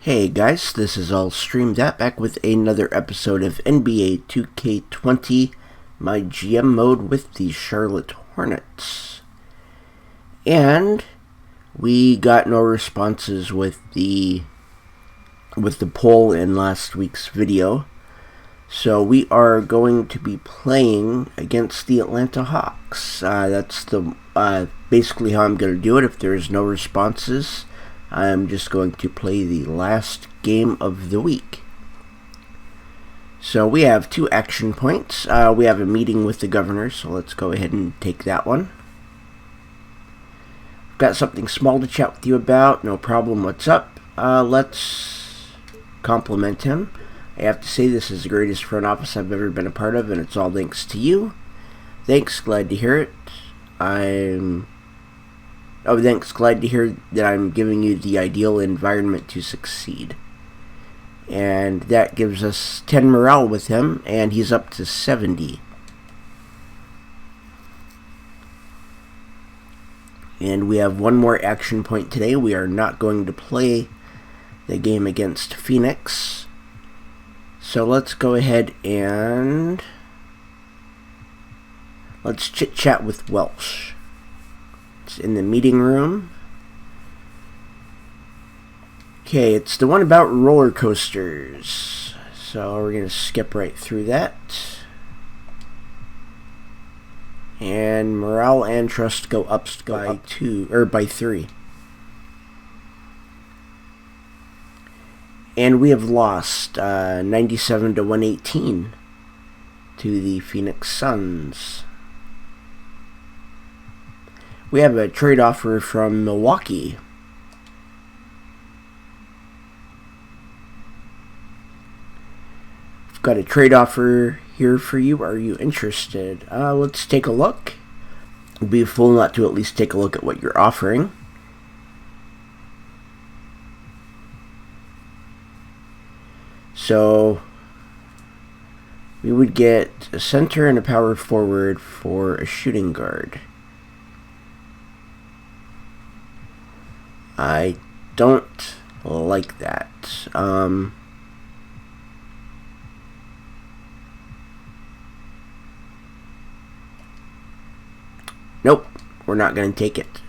Hey guys, this is All Streamed At back with another episode of NBA 2K20 MyGM mode with the Charlotte Hornets. And we got no responses with the poll in last week's video. So we are going to be playing against the Atlanta Hawks. That's basically how I'm going to do it. If there's no responses, I'm just going to play the last game of the week. So we have 2 action points. We have a meeting with the governor, so let's go ahead and take that one. I've got something small to chat with you about. No problem. What's up? Let's compliment him. I have to say this is the greatest front office I've ever been a part of, and it's all thanks to you. Thanks. Glad to hear it. Thanks. Glad to hear that I'm giving you the ideal environment to succeed. And that gives us 10 morale with him, and he's up to 70. And we have one more action point today. We are not going to play the game against Phoenix. So let's go ahead and let's chit-chat with Welsh. In the meeting room. Okay, it's the one about roller coasters. So we're going to skip right through that. And morale and trust go up by 3. And we have lost 97 to 118 to the Phoenix Suns. We have a trade offer from Milwaukee. I've got a trade offer here for you. Are you interested? Let's take a look. It'd be a fool not to at least take a look at what you're offering. So we would get a center and a power forward for a shooting guard. I don't like that. Nope, we're not going to take it.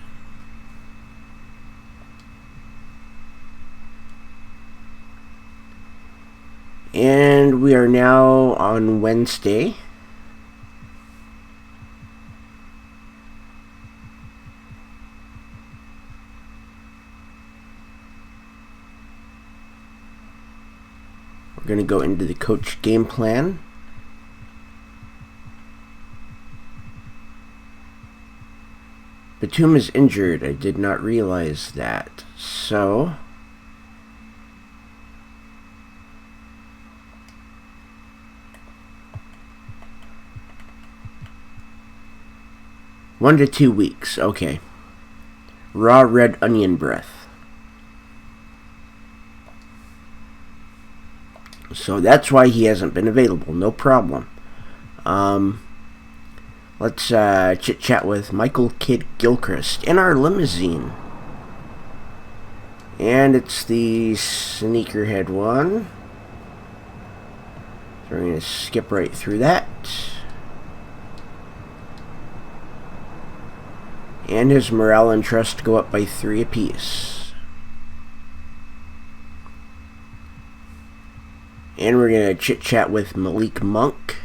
And we are now on Wednesday. We're going to go into the coach game plan. Batum is injured. I did not realize that. So one to 2 weeks. Okay. Raw red onion breath. So that's why he hasn't been available. No problem. Let's chit-chat with Michael Kidd Gilchrist in our limousine. And it's the sneakerhead one. So we're going to skip right through that. And his morale and trust go up by 3 apiece. And we're going to chit-chat with Malik Monk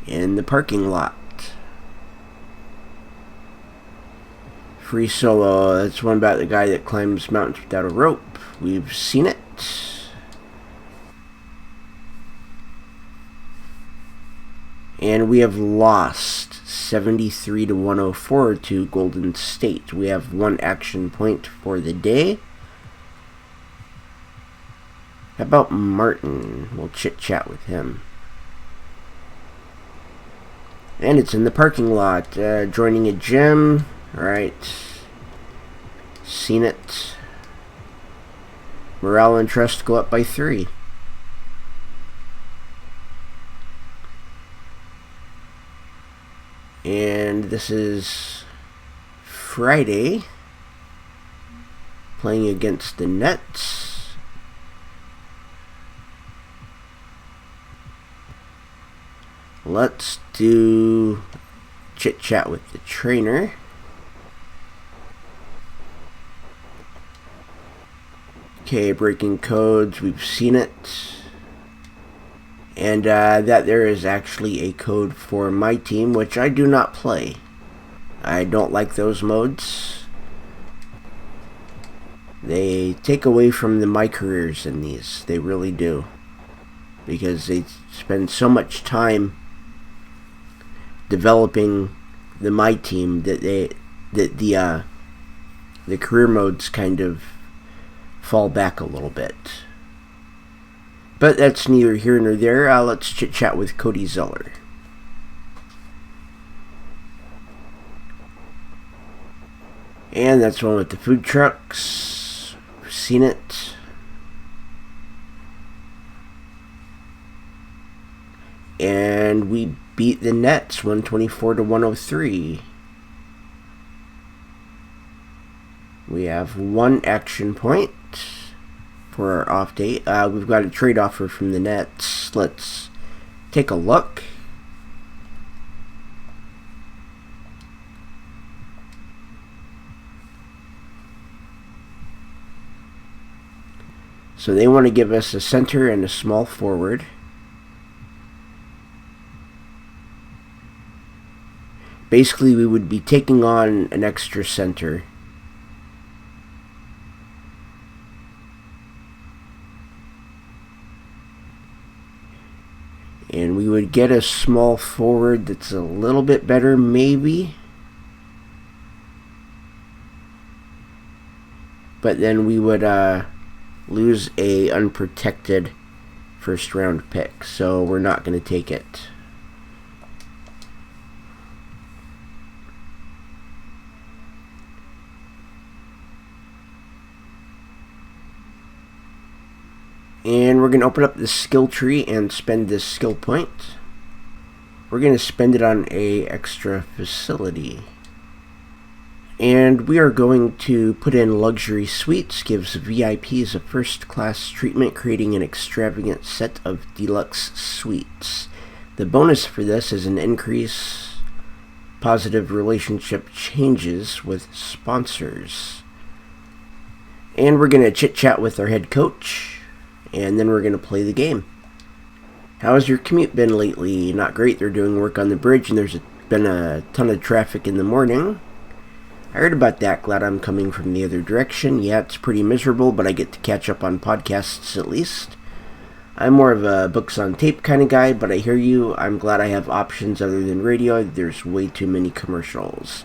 in the parking lot. Free solo. That's one about the guy that climbs mountains without a rope. We've seen it. And we have lost 73 to 104 to Golden State. We have 1 action point for the day. How about Martin? We'll chit-chat with him. And it's in the parking lot. Joining a gym. Alright. Seen it. Morale and trust go up by 3. And this is Friday. playing against the Nets. Let's do chit chat with the trainer. Okay, breaking codes, we've seen it. And that there is actually a code for my team, which I do not play. I don't like those modes. They take away from my careers in these. They really do. Because they spend so much time developing my team that the career modes kind of fall back a little bit. But that's neither here nor there. Let's chit chat with Cody Zeller. And that's one with the food trucks. We've seen it. And we beat the Nets 124-103. We have one action point for our off date. We've got a trade offer from the Nets. Let's take a look. So they want to give us a center and a small forward. Basically, we would be taking on an extra center. And we would get a small forward that's a little bit better, maybe. But then we would lose a unprotected first round pick. So we're not going to take it. And we're going to open up the skill tree and spend this skill point. We're going to spend it on a extra facility. And we are going to put in luxury suites, gives VIPs a first class treatment, creating an extravagant set of deluxe suites. The bonus for this is an increase positive relationship changes with sponsors. And we're going to chit chat with our head coach. And then we're going to play the game. How has your commute been lately? Not great. They're doing work on the bridge and there's been a ton of traffic in the morning. I heard about that. Glad I'm coming from the other direction. Yeah, it's pretty miserable, but I get to catch up on podcasts at least. I'm more of a books on tape kind of guy, but I hear you. I'm glad I have options other than radio. There's way too many commercials.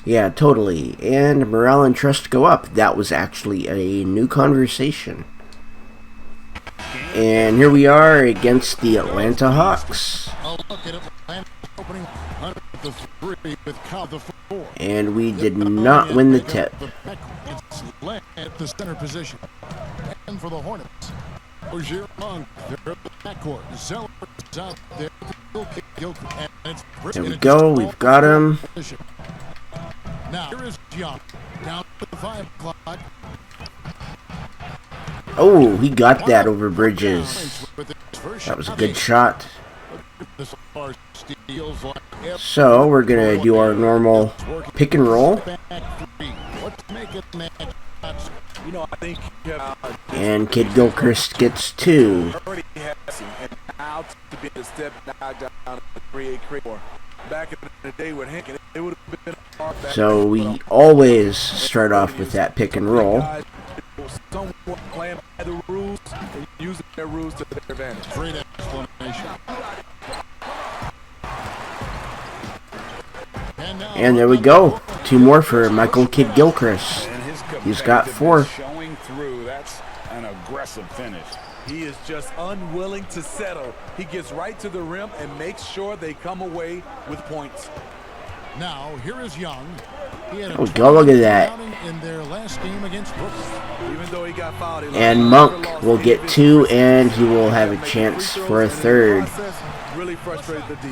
Yeah, totally. And morale and trust go up. That was actually a new conversation. And here we are against the Atlanta Hawks. And we did not win the tip. At the center position. And for the Hornets, Rozier on their backcourt. Zeller is out there. There we go. We've got him. Now here is Young. Down to the 5 o'clock. Oh, he got that over Bridges. That was a good shot. So we're going to do our normal pick and roll. And Kid Gilchrist gets 2. So we always start off with that pick and roll. Playing by the rules and using their rules to their advantage. Great explanation. And there we go. 2 more for Michael Kid Gilchrist. He's got 4. Showing through. That's an aggressive finish. He is just unwilling to settle. He gets right to the rim and makes sure they come away with points. Now here is Young. There we go. Look at that. In their last game against Brooklyn. Even though he got fouled, And Monk will get 2, and he will have a chance for a 3rd. Really frustrated the D.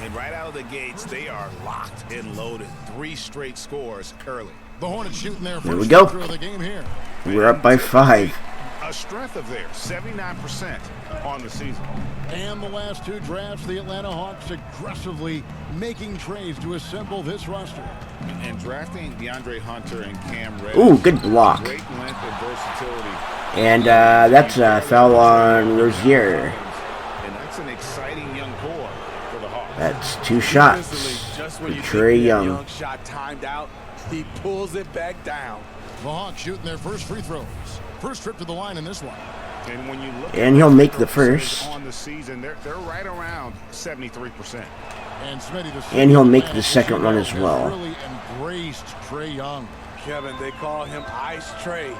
And right out of the gates, they are locked and loaded. 3 straight scores early. The Hornets shooting their There we first go. free throw of the game here. We're up by 5. A strength of theirs, 79% on the season. And the last 2 drafts, the Atlanta Hawks aggressively making trades to assemble this roster. And drafting DeAndre Hunter and Cam Reddish. Ooh, good block. Great length and versatility. And that's a foul on Rozier. And that's an exciting young core for the Hawks. That's 2 shots Just for when you Trae think that Young. shot timed out, he pulls it back down. The Hawks shooting their first free throws. First trip to the line in this one. And when you look And at he'll make the percentage first. on the season, they're right around 73%. And Smitty, the And he'll make the Atlanta second one as has well. really embraced Trae Young. Kevin, they call him Ice Trae.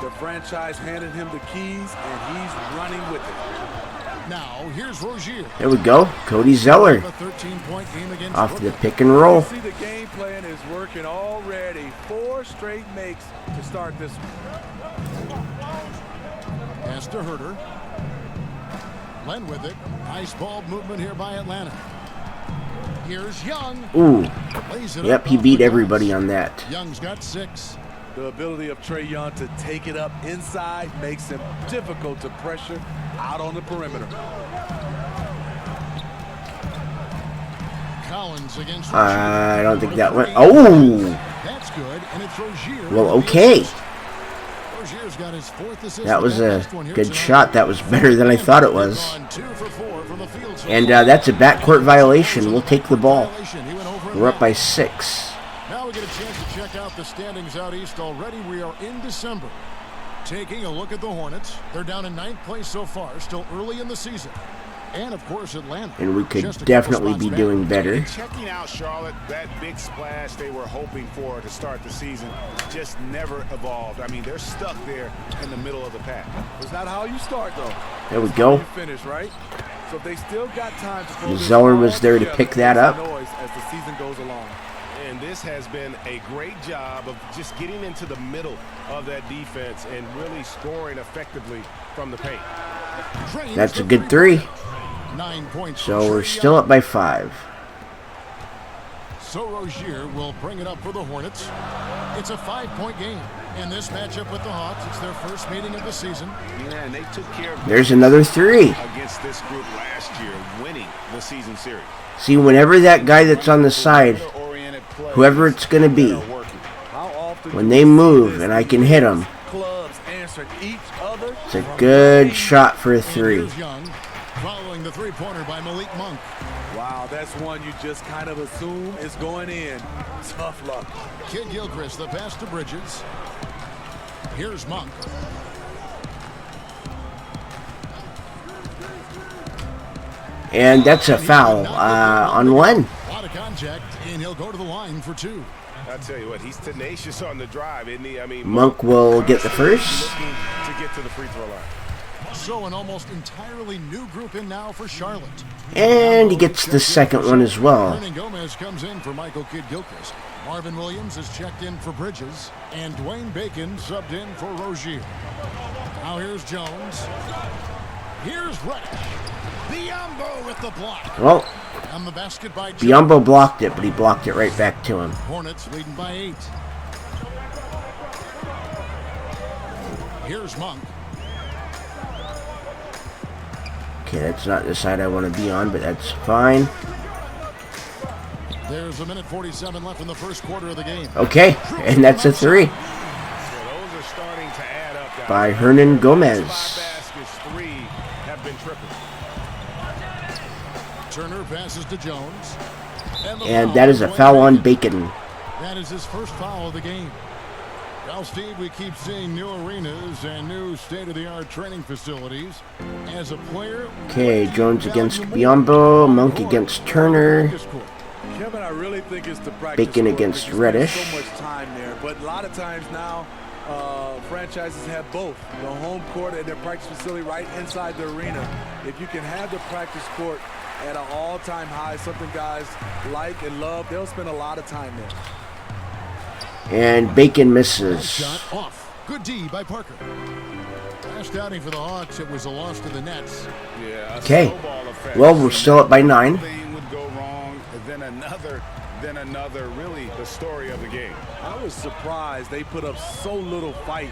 The franchise handed him the keys, and he's running with it. Now, here's Rozier. There we go. Cody Zeller A 13-point game against off the Brooklyn. pick and roll. See, the game plan is working already. 4 straight makes to start this one. Pass to Herter. Len with it. Nice ball movement here by Atlanta. Here's Young. Ooh. Lays it Yep, up he off beat the everybody glass. on that. Young's got 6. The ability of Trae Young to take it up inside makes him difficult to pressure out on the perimeter. Collins against I don't think that went. Oh! That's good, and it's Rozier. Well, okay. Rozier's got his 4th assist. That was a last one here good tonight. shot. That was better than I thought it was. Gone 2 for 4 from the field. And that's a backcourt violation. We'll take the ball. Violation. He went over and We're up by back. 6. Now we get a chance to check out the standings out east. Already we are in December. Taking a look at the Hornets. They're down in 9th place so far, still early in the season. And, of course, Atlanta. And we could Just a couple definitely spots be back. doing better. And checking out Charlotte, that big splash they were hoping for to start the season just never evolved. I mean, they're stuck there in the middle of the pack. It's not how you start, though. There we It's go. how you finish, right? So if they still got time to pull this Zeller was all there to together, pick that make up. some noise as the season goes along. And this has been a great job of just getting into the middle of that defense and really scoring effectively from the paint. Trains That's a for good 3. 9 points. So for we're Trae still Young. up by 5. So Rozier will bring it up for the Hornets. It's a 5-point game. In this matchup with the Hawks, it's their first meeting of the season. Yeah, and they took care of There's another 3. against this group last year, winning the season series. See, whenever that guy that's on the side, whoever it's going to be, How often when do they we see move this and I can hit them, clubs answering each other? it's a good shot for a And 3. here's Young, following the three-pointer by Malik Monk. Wow, that's one you just kind of assume is going in. Tough luck. Kid Gilchrist, the pass to Bridges. Here's Monk. And that's a foul on Len. A lot of contact, and he'll go to the line for 2. I tell you what, he's tenacious on the drive, isn't he? I mean, Monk will get the first. looking to get to the free throw line. So an almost entirely new group in now for Charlotte. And he gets the second one as well. Hernan Gomez comes in for Michael Kidd-Gilchrist. Marvin Williams is checked in for Bridges. And Dwayne Bacon subbed in for Rozier. Now here's Jones. Here's Reddish. Biombo with the block. Well, And the basket by Jones. Biombo blocked it, but he blocked it right back to him. Hornets leading by 8. Here's Monk. Okay, that's not the side I want to be on, but that's fine. There's a minute 47 left in the first quarter of the game. Okay, and that's a 3 So those are starting to add up, guys. by Hernan Gomez. 5 baskets, 3 have been tripled. Turner passes to Jones. the And foul that is a Dwayne foul on Bacon. Bacon. That is his first foul of the game. Well, Steve, we keep seeing new arenas and new state-of-the-art training facilities. As a player, Okay, Jones against Biombo, Monk against Turner. Kevin, I really think it's the practice Bacon court against because there's Reddish. So much time there, but a lot of times now, franchises have both the home court and their practice facility right inside the arena. If you can have the practice court at an all-time high, something guys like and love, they'll spend a lot of time there. And Bacon misses. shot off. Good D by Parker. Last outing for the Hawks, it was a loss to the Nets. Yeah, a Okay. snowball effect. Well, we're still up by 9. Thing would go wrong, and then another than another, really the story of the game. I was surprised they put up so little fight.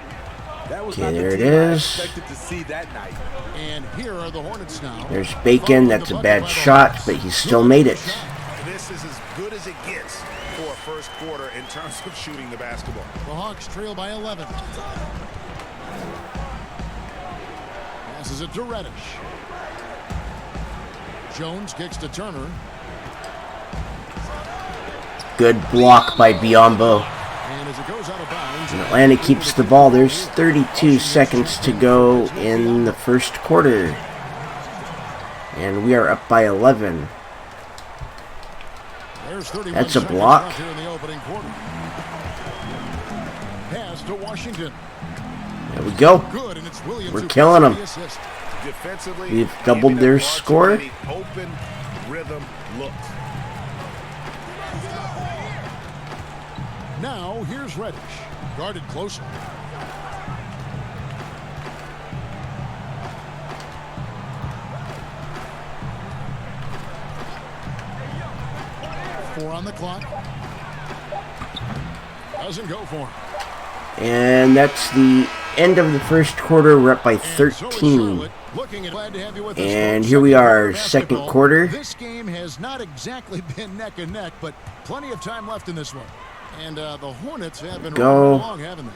That was Okay, not there the it team I is. expected to see that night. And here are the Hornets now. There's Bacon. That's a bad shot, but he still made it. This is as good as it gets for a first quarter in terms of shooting the basketball. The Hawks trail by 11. Passes it to Reddish. Jones kicks to Turner. Good block by Biyombo. And as it goes out of bounds, And Atlanta keeps the ball. There's 32 seconds to go in the first quarter. And we are up by 11. there's 31 That's a seconds block. left here in the opening quarter. Pass to Washington. There we go. Good, and it's Williams We're who killing picks them. the assist. Defensively, We've doubled giving their up far too score. many open rhythm looks. Now, here's Reddish. Guarded closer. Four on the clock. Doesn't go for him. And that's the end of the first quarter. We're up by 13. And here we are, second quarter. This game has not exactly been neck and neck, but plenty of time left in this one. And the Hornets have been running along, haven't they?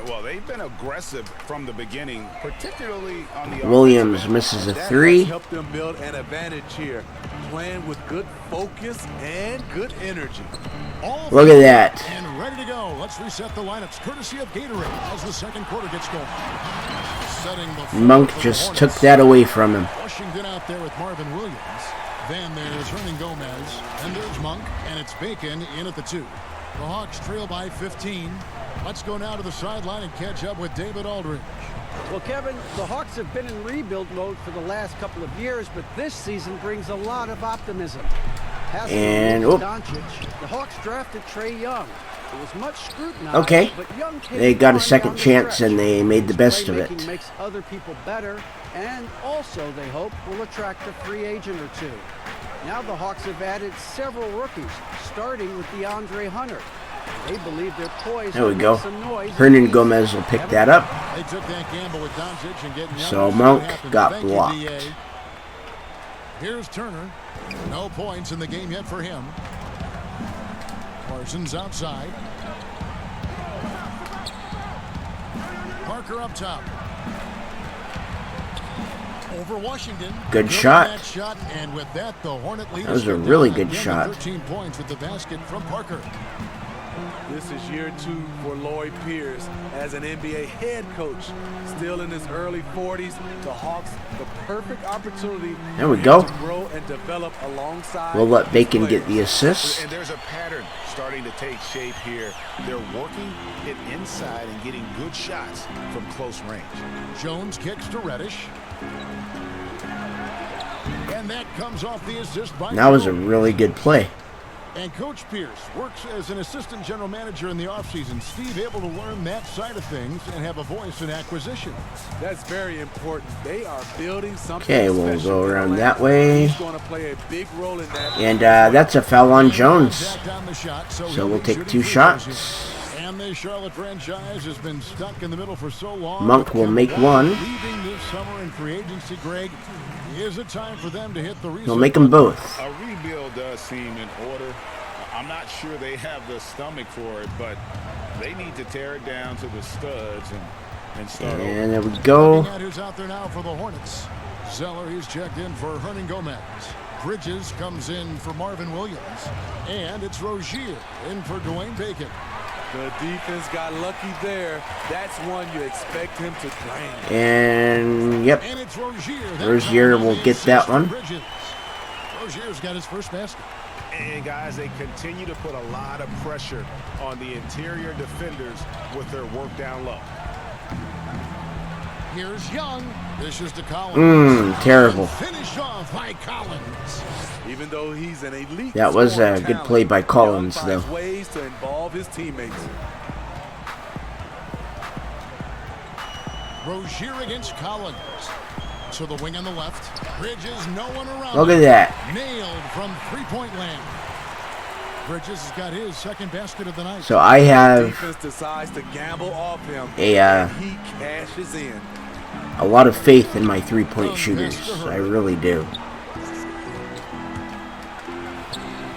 Well, they've been aggressive from the beginning, particularly on the Williams offensive misses a That three. has helped them build an advantage here, playing with good focus and good energy. All Look at that. And ready to go. Let's reset the lineups, courtesy of Gatorade, as the second quarter gets going. Setting the floor Monk for the just Hornets. took that away from him. Washington out there with Marvin Williams. Then there's Hernan Gomez. And there's Monk. And it's Bacon in at the 2. The Hawks trail by 15. Let's go now to the sideline and catch up with David Aldridge. Well, Kevin, the Hawks have been in rebuild mode for the last couple of years, but this season brings a lot of optimism. And, Doncic, the Hawks drafted Trae Young. It was much scrutinized, Okay. but Young came They got a on second down the chance stretch. and they made the best of Playmaking it. makes other people better, and also, they hope, will attract a free agent or two. Now the Hawks have added several rookies, starting with DeAndre Hunter. They believe they're poised There we to go. make some noise. Hernan Gomez will pick that up. They took that gamble with Doncic and getting So Young. Monk What happened? got Thank you, blocked. DA. Here's Turner. No points in the game yet for him. Parsons outside. Parker up top. Over Washington. Good shot. That shot, and with that, the Hornet lead. That was a really good shot. 13 points with the basket from Parker. This is year 2 for Lloyd Pierce as an NBA head coach. Still in his early 40s, the Hawks, the perfect opportunity There we go. to grow and develop alongside. We'll let his Bacon get players. the assist. And there's a pattern starting to take shape here. They're working it inside and getting good shots from close range. Jones kicks to Reddish. And that comes off the assist by That was a Jones. really good play. And Coach Pierce works as an assistant general manager in the offseason. Steve able to learn that side of things and have a voice in acquisition. That's very important. They are building something Okay, we'll special go in around Atlanta. that way. He's going to play a big role in that. And that's a foul on Jones. Contact on the shot, So he'll we'll be take shooting 2 free throws here. shots. And the Charlotte franchise has been stuck in the middle for so long. Monk will make one. Leaving this summer in free agency, Greg, is it time for them to hit the reset We'll make them button? both. A rebuild does seem in order. I'm not sure they have the stomach for it, but they need to tear it down to the studs and start over. And there we go. Looking at who's out there now for the Hornets. Zeller, he's checked in for Hernan Gomez. Bridges comes in for Marvin Williams. And it's Rozier in for Dwayne Bacon. The defense got lucky there. That's one you expect him to drain. And, yep. And it's Rozier. Rozier will get that one. Bridges. Rozier's got his first basket. And guys, they continue to put a lot of pressure on the interior defenders with their work down low. Here's Young. Dishes to Collins. Terrible. Finished off by Collins. Even though he's an elite That was a scoring good talent, play by Collins, Young finds though. ways to involve his teammates. Rozier against Collins. To the wing on the left. Bridges, no one around. Look him. at that. Nailed from three-point land. Bridges has got his second basket of the night. So I have Defense decides to gamble off him. a He cashes in. a lot of faith in my three-point shooters. I really do.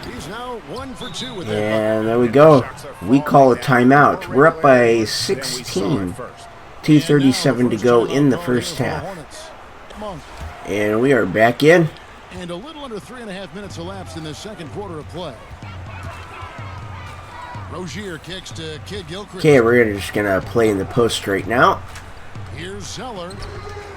He's now 1 for 2 with that. And there we go. We call a timeout. We're up by 16. 2:37 to go in the first half. And we are back in. And a little under 3.5 minutes elapsed in the second quarter of play. Rozier kicks to Kid Gilchrist. Okay, we're just gonna play in the post right now. Here's Zeller.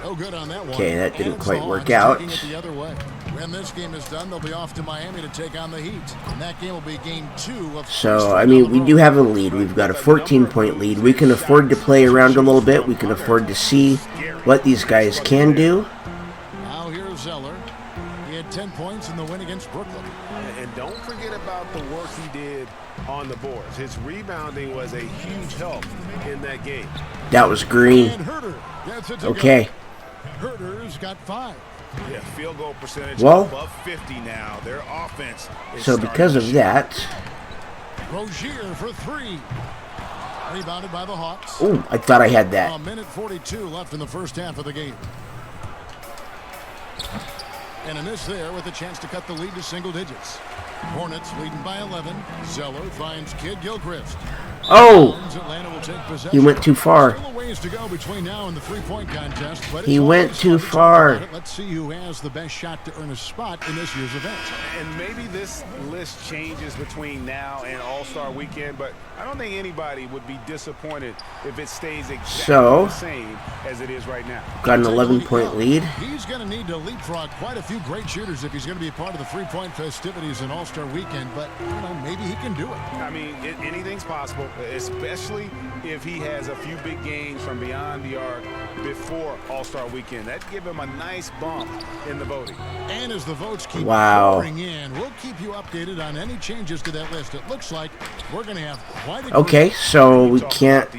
No good on that one. Okay, that didn't And quite Vaughn's work out. taking it the other way. When this game is done, they'll be off to Miami to take on the Heat. And that game will be game 2 of. So, I mean, we do have a lead. We've got a 14-point lead. We can afford to play around a little bit. We can afford to see what these guys can do. Now here's Zeller. He had 10 points in the win against Brooklyn. And don't forget about the work he did on the boards. His rebounding was a huge help in that game. That was green. And Herter gets it to Okay. go. Herter's got 5. Yeah, field goal percentage Well, above 50 now. Their offense is so because of that, Rozier for 3. Rebounded by the Hawks. oh, I thought I had that. A minute 42 left in the first half of the game. And a miss there with a chance to cut the lead to single digits. Hornets leading by 11. Zeller finds Kid Gilchrist. Oh, Atlanta will take possession. he went too far. Still a ways to go between now and the three-point contest, but He it's went always too fun to talk far. about it. Let's see who has the best shot to earn a spot in this year's event. And maybe this list changes between now and All-Star Weekend, but I don't think anybody would be disappointed if it stays exactly the same as it is right now. Got an 11-point lead. He's going to need to leapfrog quite a few great shooters if he's going to be a part of the three-point festivities in All-Star Weekend, but, maybe he can do it. I mean, anything's possible, especially if he has a few big games from beyond the arc before All-Star Weekend. That'd give him a nice bump in the voting. And as the votes keep pouring in, we'll keep you updated on any changes to that list. It looks like we're going to have quite a Okay, so we can't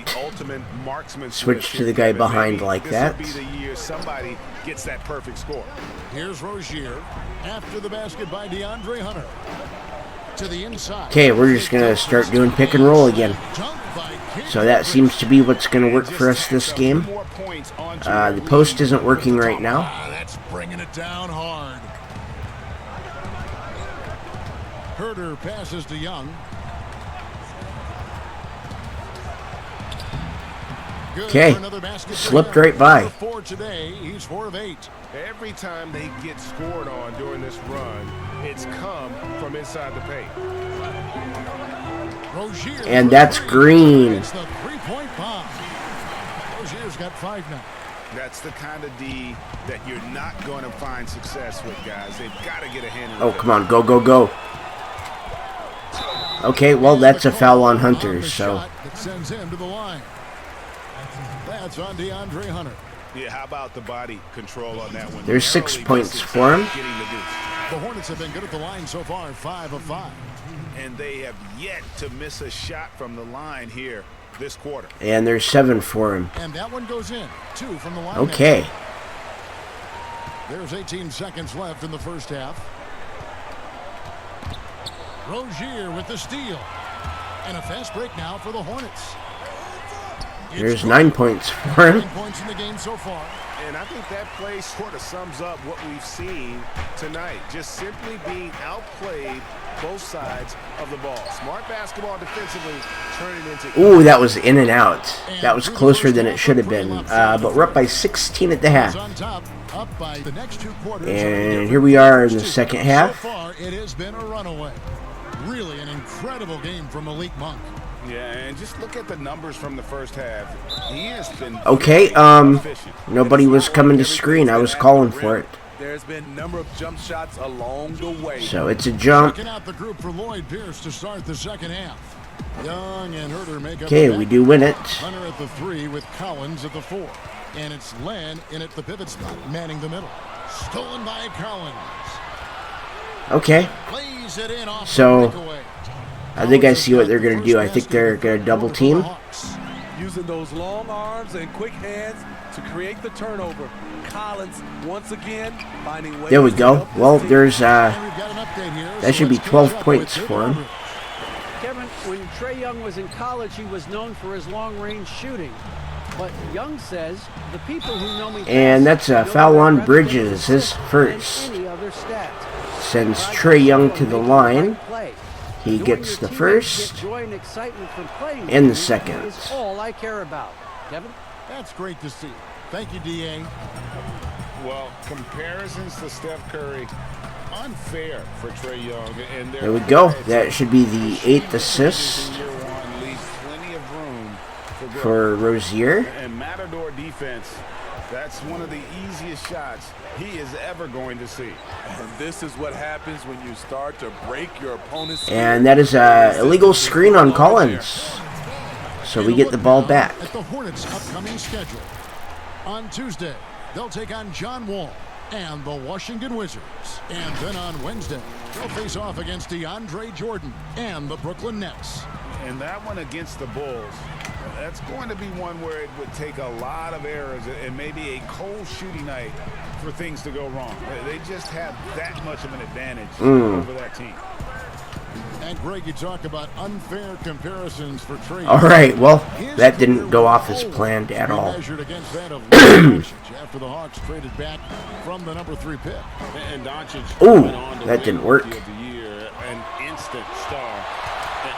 marksman switch to the guy behind like that. This will be the year somebody gets that perfect score. Here's Rozier after the basket by DeAndre Hunter. To the inside. Okay, we're just going to start doing pick and roll again. So that seems to be what's going to work for us this game. The post isn't working right now. That's bringing it down hard. Herter passes to Young. Okay, slipped right by. For today, he's 4 of 8. Every time they get scored on during this run, it's come from inside the paint. Rozier And that's green. It's the three-point bomb. Rozier's got 5 now. That's the kind of D that you're not going to find success with, guys. They've got to get a handle. Oh, come on, go, go, go. Okay, well, that's a foul on Hunter, so. That sends him to the line. That's on DeAndre Hunter. Yeah, how about the body control on that one? There's 6 points for him. The Hornets have been good at the line so far, 5 of 5. And they have yet to miss a shot from the line here this quarter. And there's 7 for him. And that one goes in. 2 from the line. Okay. There's 18 seconds left in the first half. Rozier with the steal. And a fast break now for the Hornets. There's 9 points for him. 9 points in the game so far. And I think that play sort of sums up what we've seen tonight. Just simply being outplayed both sides of the ball. Smart basketball defensively turning into... Ooh, that was in and out. That was closer than it should have been. But we're up by 16 at the half. And here we are in the second half. So far, it has been a runaway. Really an incredible game from Malik Monk. Yeah, and just look at the numbers from the first half. He has been Okay, nobody was coming to screen. I was calling for it. There's been a number of jump shots along the way. So it's a jump. Checking out the group for Lloyd Pierce to start the second half. Young and Herter make up. Okay, we do win it. Hunter at the 3 with Collins at the 4. And it's Len in at the pivot spot, manning the middle. Stolen by Collins. Okay. Plays it in off So, the breakaway. I think I see what they're going to do. I think they're going to double team. Using those long arms and quick hands to create the turnover. Collins once again finding ways. There we go. Well, there's And we've got an update here. that should be 12 points for him. When Trae Young was in college, he was known for his long-range shooting. But Young says the people who know me And that's a know foul that on I'd rather Bridges, get his than first. any other stat. Sends But Trae Young to also the making line. right play. He Doing gets your the teammates first get joy and excitement from playing and the with you second. is all I care about. Kevin? That's great to see. Thank you, D.A. Well, comparisons to Steph Curry, unfair for Trae Young. And There we go. That should be the 8th assist Year one leaves plenty of room for for Rozier. And Matador defense, that's one of the easiest shots he is ever going to see. And this is what happens when you start to break your opponent's. And that is a illegal screen on Collins. So we get the ball back. At the Hornets' upcoming schedule. On Tuesday, they'll take on John Wall and the Washington Wizards. And then on Wednesday, they'll face off against DeAndre Jordan and the Brooklyn Nets. And that one against the Bulls, that's going to be one where it would take a lot of errors and maybe a cold shooting night for things to go wrong. They just have that much of an advantage over that team. And Greg, you talk about unfair comparisons for Trae. All right, well, that didn't go off as planned at all. Measured against that of Doncic after the Hawks traded back from the number 3 pick. And Doncic Ooh, went on to that win didn't work. Rookie of the Year, an instant star,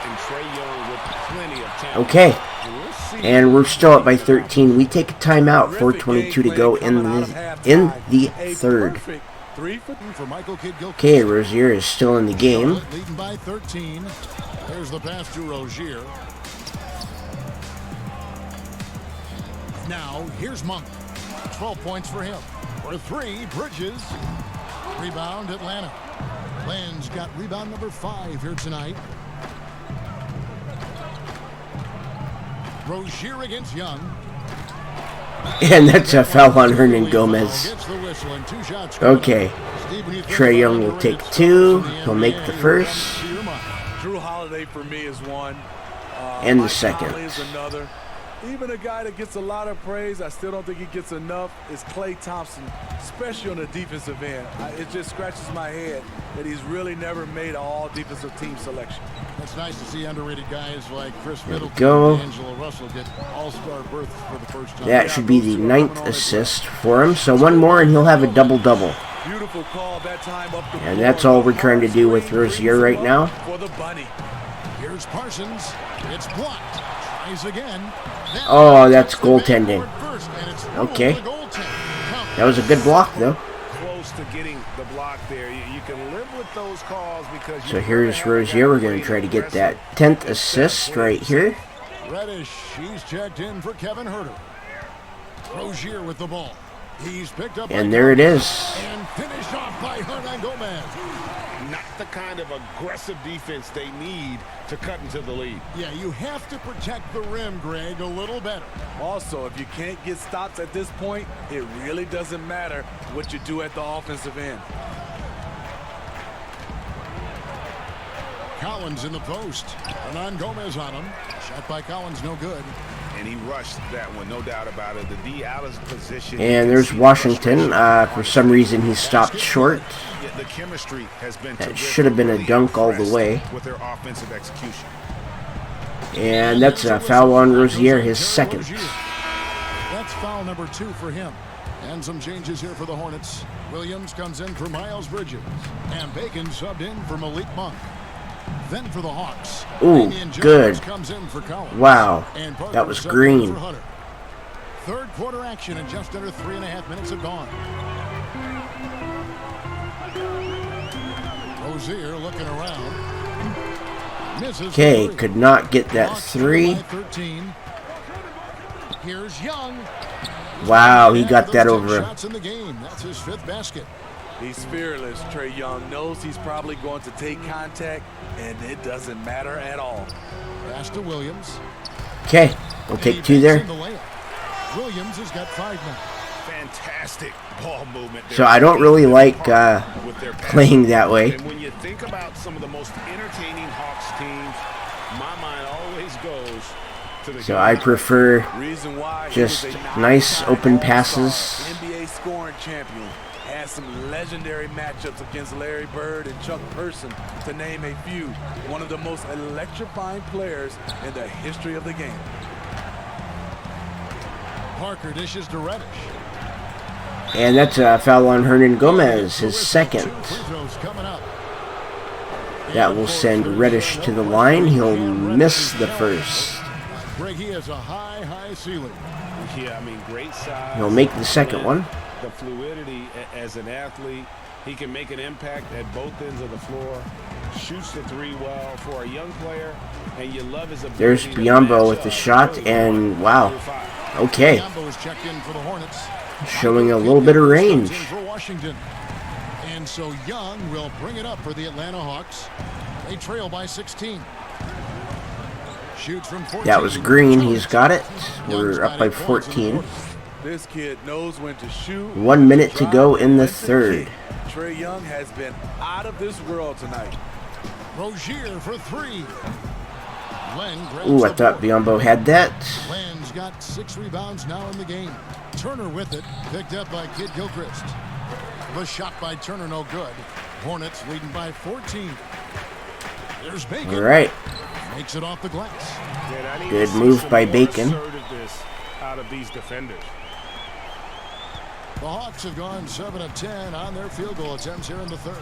and Trae Young with plenty of talent. Okay, And we'll see. and we're still up by 13. We take a timeout. 4:22 to go in the third. Perfect 3 for For Michael Kidd-Gilchrist. Okay, Rozier is still in the game. Charlotte leading by 13. There's the pass to Rozier. Now, here's Monk. 12 points for him. For 3, Bridges. Rebound, Atlanta. Land's got rebound number 5 here tonight. Rozier against Young. And that's a foul on Hernan Gomez. Gets the whistle and 2 shots coming up. Okay, Steve, when you think Trae about Young the will take greatest 2. stars in He'll make the NBA, first. to your mind. Drew Holiday for me is one. And the Mike second. Conley is another. Even a guy that gets a lot of praise, I still don't think he gets enough, is Klay Thompson, especially on the defensive end. It just scratches my head that he's really never made an all-defensive team selection. It's nice to see underrated guys like Chris Middleton go. and D'Angelo Russell get all-star berths for the first time. That should be the 9th assist for him. So one more and he'll have a double-double. Beautiful call that time up the And floor. that's all we're trying to do with Rozier right now. For the bunny. Here's Parsons. It's blocked. Tries again. That Oh, that's touched the goaltending. backboard first, and it's ruled Okay. the goaltender. That was a good block, though. Close to getting the block there. You can live with those calls because. So here's Rozier. We're going to try to get that 10th assist right here. Reddish, he's checked in for Kevin Herter. Rozier with the ball. He's picked up. And by there it Gomez is. And finished off by Hernan Gomez. Not the kind of aggressive defense they need to cut into the lead. Yeah, you have to protect the rim, Greg, a little better. Also, if you can't get stops at this point, it really doesn't matter what you do at the offensive end. Collins in the post. Hernan Gomez on him. Shot by Collins, no good. And he rushed that one, no doubt about it. The D out of position. And there's Washington. For some reason, he stopped short. Yeah, the chemistry has been That terrific. should have been a Really dunk all the impressed way. with their offensive execution. And that's a foul on Rozier, his second. That's foul number 2 for him. And some changes here for the Hornets. Williams comes in for Miles Bridges. And Bacon subbed in for Malik Monk. Then for the Hawks, Ooh, Damian Jones good. comes in for Collins. Wow, And Parker that was subbed in green. for Hunter. Third quarter action and just under 3.5 minutes have gone. Rozier looking around. Misses Okay, the three. could not get that Hawks 3. by 13. Here's Young. Wow, he got Those that 10 over him. shots in the game. That's his 5th basket. He's fearless, Trae Young. Knows he's probably going to take contact, and it doesn't matter at all. Pass to Williams. Okay, we'll take 2 there. Williams has got 5 now. Fantastic ball movement there. So I don't really like with their pass. playing that way. And when you think about some of the most entertaining Hawks teams, my mind always goes to the So I prefer Reason why he just was a nice nine-time open All-Star, passes. NBA scoring champion. Has some legendary legendary matchups against Larry Bird and Chuck Person, to name a few. One of the most electrifying players in the history of the game. Parker dishes to Reddish. And that's a foul on Hernan Gomez, his second. That will send Reddish to the line. He'll miss the first. Greg, he has a high ceiling. Yeah, I mean, great size. He'll make the second one. The fluidity as an athlete. He can make an impact at both ends of the floor. Shoots the three well for a young player. And you love his ability. There's Biyombo with the shot, and wow. Okay. Biyombo is checked in for the Hornets. Showing a little bit of range. For Washington. And so Young will bring it up for the Atlanta Hawks. They trail by 16. Shoots from 14. That was Green. He's got it. We're up by 14. This kid knows when to shoot. 1 minute to go in the third. Trae Young has been out of this world tonight. Rozier for three. Ooh, I thought Biyombo had that. Len's got 6 rebounds now in the game. Turner with it, picked up by Kid Gilchrist. The shot by Turner, no good. Hornets leading by 14. There's Bacon. All right. Makes it off the glass. Good move by Bacon. Out of these defenders. The Hawks have gone 7 of 10 on their field goal attempts here in the third.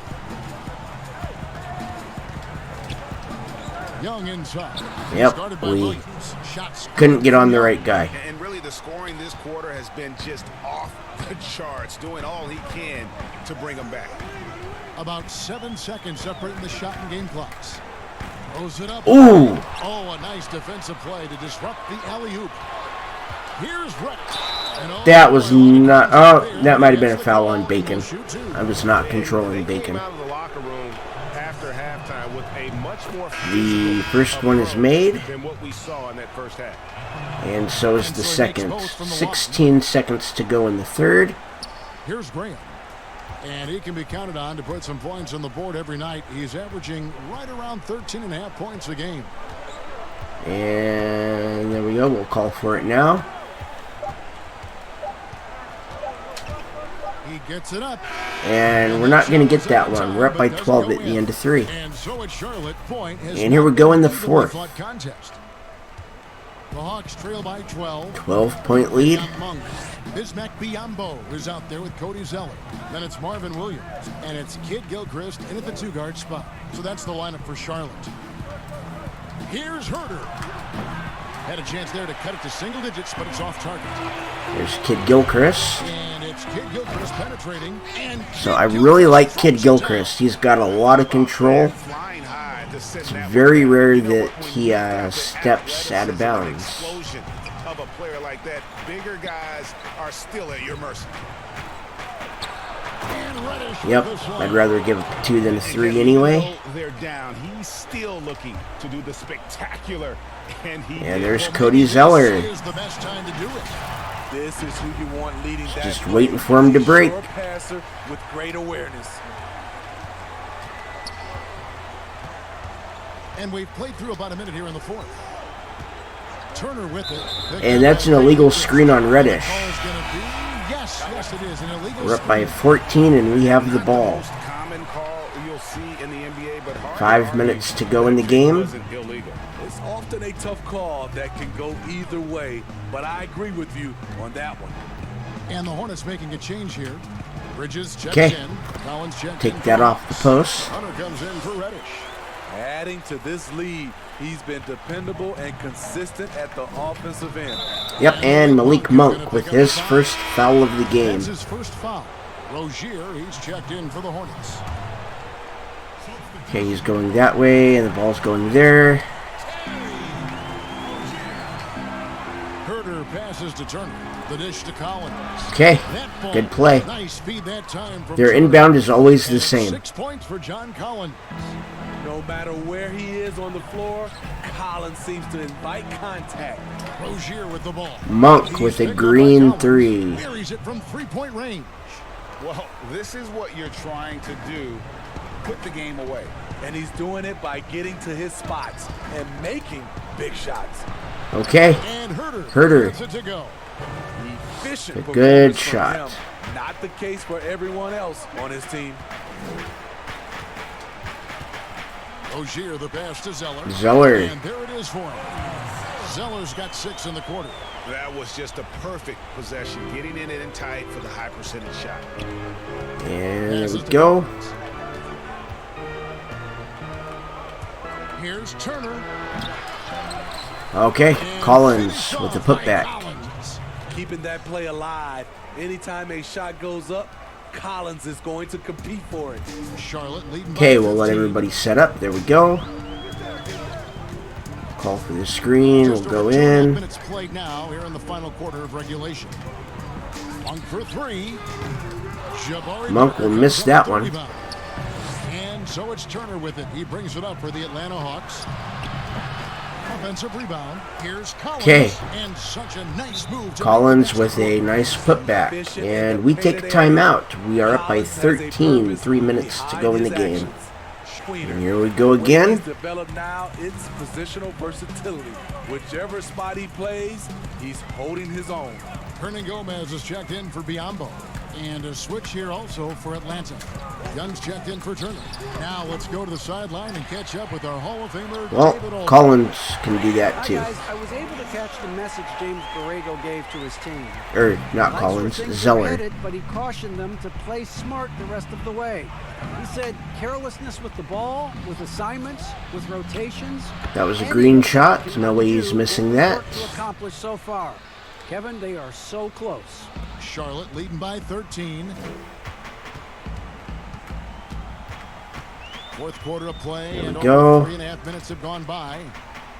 Young inside. Yep, we couldn't get on the right guy. And really the scoring this quarter has been just off the charts, doing all he can to bring them back. About 7 seconds separating the shot and game clocks. Throws it up. Ooh. Oh, a nice defensive play to disrupt the alley-oop. Here's Reddish. That was not... Oh, that might have been a foul on Bacon. I was not controlling Bacon. After halftime with a much more the first one is made. Than what we saw in that first half. And so is the second. 16 seconds to go in the third. Here's Graham. And he can be counted on to put some points on the board every night. He's averaging right around 13.5 points a game. And there we go. We'll call for it now. He gets it up. And we're not going to get that one. We're up by 12 at the end of 3. And so at Charlotte, point has and here we go in the fourth. Contest. The Hawks trail by 12. 12-point lead. Bismack Biyombo is out there with Cody Zeller. Then it's Marvin Williams. And it's Kid Gilchrist in at the 2-guard spot. So that's the lineup for Charlotte. Here's Herder. Had a chance there to cut it to single digits, but it's off target. There's Kid Gilchrist. And it's Kid Gilchrist penetrating. And so I really like Kid Gilchrist. He's got a lot of control. It's very rare that he steps out of bounds. Of a player like that, bigger guys are still at your mercy. Yep, I'd rather give a 2 than a 3 anyway. They're down. He's still looking to do the spectacular. And there's Cody Zeller. Is the best time to do it. This is who you want leading that. Just waiting for him to break. Passer with great awareness. And we've played through about a minute here in the fourth. Turner with it. And that's an illegal screen on Reddish. Yes, it is. An illegal We're up by 14 and we have the ball. 5 minutes to go in the game. It's often a tough call that can go either way, but I agree with you on that one. And the Hornets making a change here. Bridges checks in. Collins checks Take that off the post. Hunter comes in for Reddish. Adding to this lead, he's been dependable and consistent at the offensive end. Yep, and Malik Monk with his first foul of the game. That's his first foul. Rozier, he's checked in for the Hornets. Okay, he's going that way, and the ball's going there. Herder passes to Turner. The dish to Collins. Okay, good play. Nice feed that time from Their inbound is always the same. 6 points for John Collins. No matter where he is on the floor, Collins seems to invite contact. Rozier with the ball. Monk with a green 3. Buries it from 3-point range. Well, this is what you're trying to do. Put the game away. And he's doing it by getting to his spots and making big shots. Okay. And Herder. gets it to go. Efficient a good shot. Not the case for everyone else on his team. Rozier, the pass to Zeller. Zeller. And there it is for him. Zeller's got 6 in the quarter. That was just a perfect possession, getting in it in tight for the high percentage shot. And there we go. Here's Turner. Okay, Collins with the putback. Keeping that play alive. Anytime a shot goes up, Collins is going to compete for it. Charlotte leading. Okay, we'll let everybody set up. There we go. Call for the screen. We'll go in. Minutes played now here in the final quarter of regulation. Monk for 3. Monk will miss that one. And so it's Turner with it. He brings it up for the Atlanta Hawks. Offensive rebound. Here's Collins. Okay. And such a nice move. Collins with a nice putback. And we take a timeout. We are up by 13. 3 minutes to go in the game. And here we go again. Develop now its positional versatility. Whichever spot he plays, he's holding his own. Hernan Gomez is checked in for Biyombo. And a switch here also for Atlanta. Young's checked in for Turner. Now let's go to the sideline and catch up with our Hall of Famer, David Well, Olson. Collins can do that too. Hi guys, I was able to catch the message James Borrego gave to his team. Or not Nice Collins, for things are Zeller. headed, but he cautioned them to play smart the rest of the way. He said carelessness with the ball, with assignments, with rotations. That was a anything green they shot. can No way do he's missing will that. work to accomplish so far. Kevin, they are so close. Charlotte leading by 13. Fourth quarter of play, and go. over 3.5 minutes have gone by.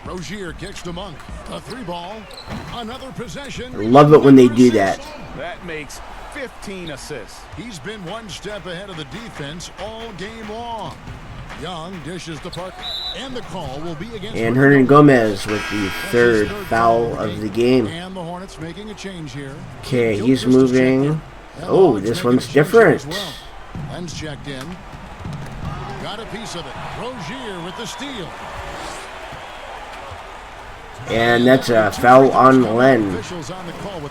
Rozier kicks to Monk. A 3-ball. Another possession. Love it when they do that. That makes 15 assists. He's been one step ahead of the defense all game long. Young dishes to Parker, and the call will be against. And Hernan Gomez with the third foul of the game. And the Hornets making a change here. Okay, he's moving. Oh, this one's different. Len's checked in. Got a piece of it. Rozier with the steal. And that's a foul on Len.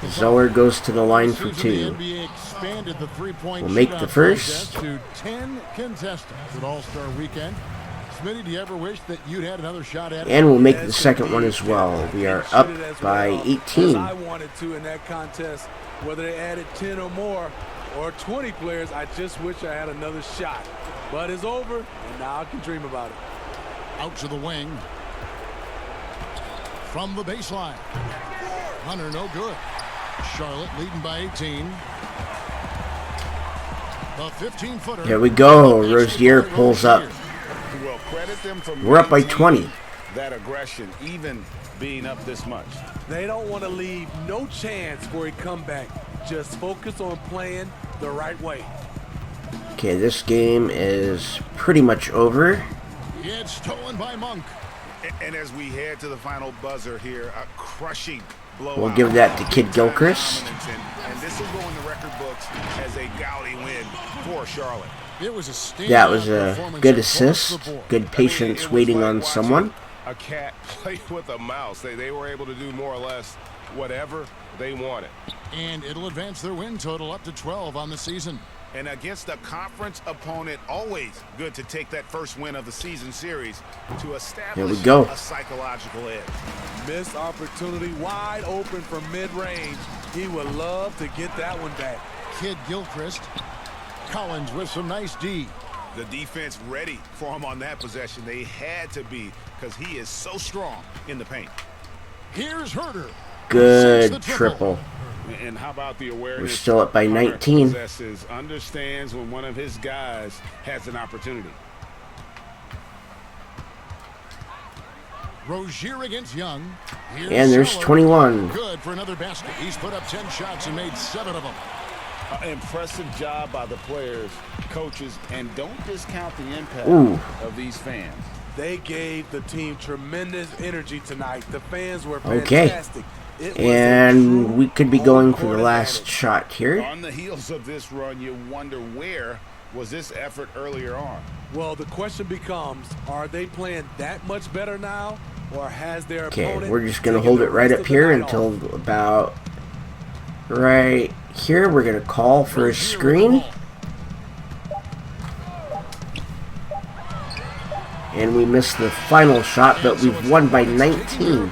Zeller goes to the line for 2. We'll make the first. To 10 contestants at All-Star Weekend. Smitty, do you ever wish that you'd had another shot at it? And we'll make the second one as well. We are up by 18. I wanted to in that contest. Whether they added 10 or more or 20 players, I just wish I had another shot. But it's over, and now I can dream about it. Out to the wing. From the baseline. Hunter, no good. Charlotte leading by 18. The 15-footer. Here we go. Rozier pulls up. Well, credit them for We're up by 20. That aggression, even being up this much. They don't want to leave no chance for a comeback. Just focus on playing the right way. Okay, this game is pretty much over. It's stolen by Monk. And as we head to the final buzzer here, a crushing blowout. We'll give that to Kid Gilchrist. And this will go in the record books as a gaudy win for Charlotte. It was a That was a good assist. Good patience waiting on someone. A cat play with a mouse. They were able to do more or less whatever they wanted. And it'll advance their win total up to 12 on the season. And against a conference opponent, always good to take that first win of the season series to establish a psychological edge. Missed opportunity, wide open from mid-range. He would love to get that one back. Kid Gilchrist. Collins with some nice D. The defense ready for him on that possession. They had to be, because he is so strong in the paint. Here's Herder. Good triple. And how about the awareness? We're still up by 19. Understands when one of his guys has an opportunity. Rozier against Young. Here's And there's Zeller. 21. Good for another basket. He's put up 10 shots and made 7 of them. Impressive job by the players, coaches, and don't discount the impact of these fans. They gave the team tremendous energy tonight. The fans were Okay. fantastic. And we could be going for the last shot here. On the heels of this run, you wonder where was this effort earlier on? Well, the question becomes, are they playing that much better now, or has their Okay, opponent we're just going to taken hold the it right rest up of the here night until off? about right here. We're going to call for a screen. And we missed the final shot, but we've won by 19.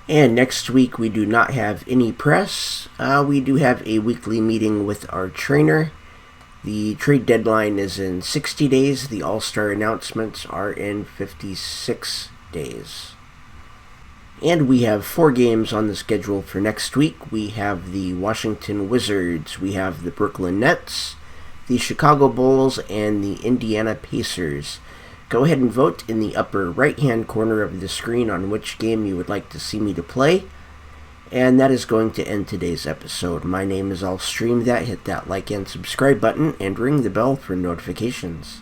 And next week we do not have any press. We do have a weekly meeting with our trainer. The trade deadline is in 60 days. The All-Star announcements are in 56 days. And we have 4 games on the schedule for next week. We have the Washington Wizards, we have the Brooklyn Nets, the Chicago Bulls, and the Indiana Pacers. Go ahead and vote in the upper right-hand corner of the screen on which game you would like to see me to play. And that is going to end today's episode. My name is I'll Stream That. Hit that like and subscribe button and ring the bell for notifications.